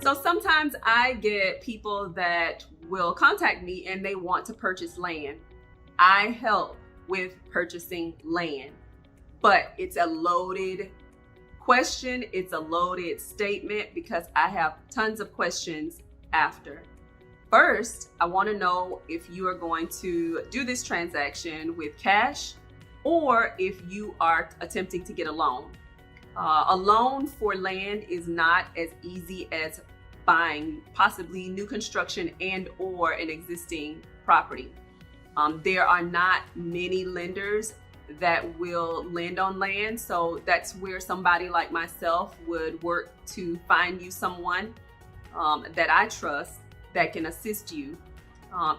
So sometimes I get people that will contact me and they want to purchase land. I help with purchasing land, but it's a loaded question. It's a loaded statement because I have tons of questions after. First, I want to know if you are going to do this transaction with cash or if you are attempting to get a loan. A loan for land is not as easy as buying possibly new construction and or an existing property. There are not many lenders that will lend on land, so that's where somebody like myself would work to find you someone that I trust that can assist you.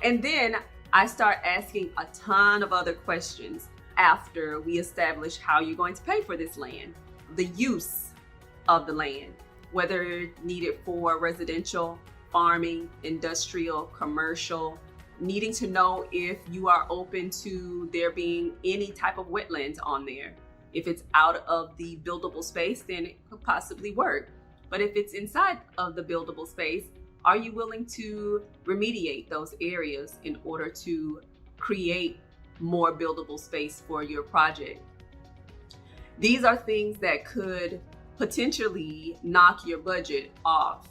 And then I start asking a ton of other questions after we establish how you're going to pay for this land, the use of the land, whether needed for residential, farming, industrial, commercial, needing to know if you are open to there being any type of wetlands on there. If it's out of the buildable space, then it could possibly work. But if it's inside of the buildable space, are you willing to remediate those areas in order to create more buildable space for your project? These are things that could potentially knock your budget off.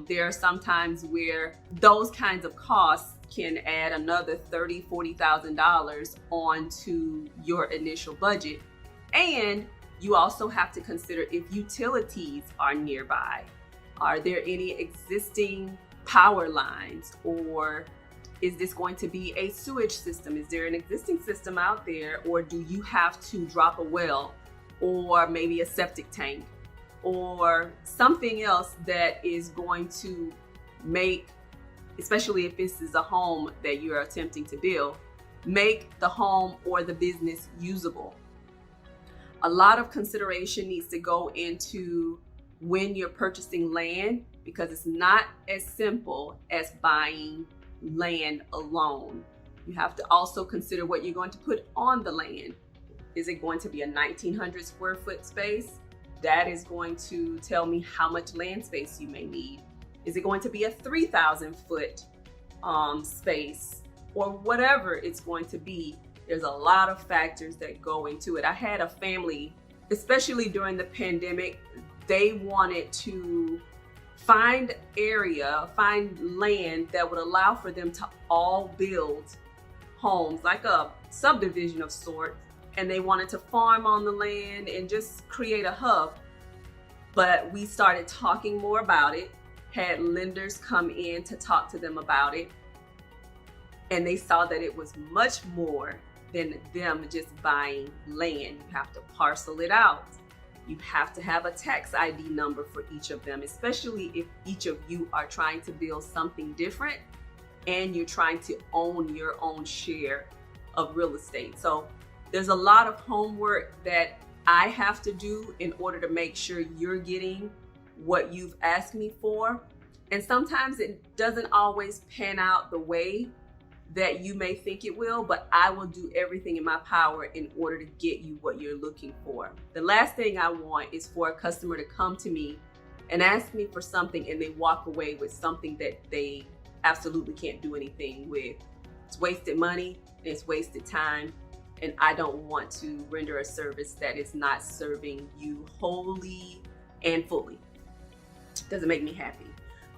There are some times where those kinds of costs can add another $30,000, $40,000 onto your initial budget. And you also have to consider if utilities are nearby. Are there any existing power lines, or is this going to be a sewage system? Is there an existing system out there, or do you have to drop a well or maybe a septic tank or something else that is going to make, especially if this is a home that you're attempting to build, make the home or the business usable? A lot of consideration needs to go into when you're purchasing land, because it's not as simple as buying land alone. You have to also consider what you're going to put on the land. Is it going to be a 1,900 square foot space? That is going to tell me how much land space you may need. Is it going to be a 3,000 foot space, or whatever it's going to be? There's a lot of factors that go into it. I had a family, especially during the pandemic, they wanted to find land that would allow for them to all build homes, like a subdivision of sorts. And they wanted to farm on the land and just create a hub. But we started talking more about it, had lenders come in to talk to them about it. And they saw that it was much more than them just buying land. You have to parcel it out. You have to have a tax ID number for each of them, especially if each of you are trying to build something different and you're trying to own your own share of real estate. So there's a lot of homework that I have to do in order to make sure you're getting what you've asked me for. And sometimes it doesn't always pan out the way that you may think it will, but I will do everything in my power in order to get you what you're looking for. The last thing I want is for a customer to come to me and ask me for something and they walk away with something that they absolutely can't do anything with. It's wasted money and it's wasted time, and I don't want to render a service that is not serving you wholly and fully. Doesn't make me happy.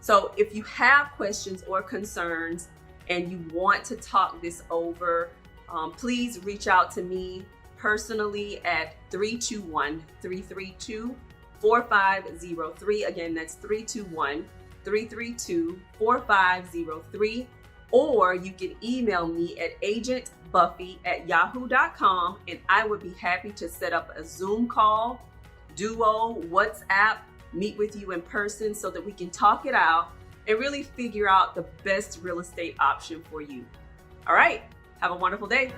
So if you have questions or concerns and you want to talk this over, please reach out to me personally at 321-332-4503. Again, that's 321-332-4503. Or you can email me at agentbuffy@yahoo.com, and I would be happy to set up a Zoom call, Duo, WhatsApp, meet with you in person so that we can talk it out and really figure out the best real estate option for you. All right, have a wonderful day.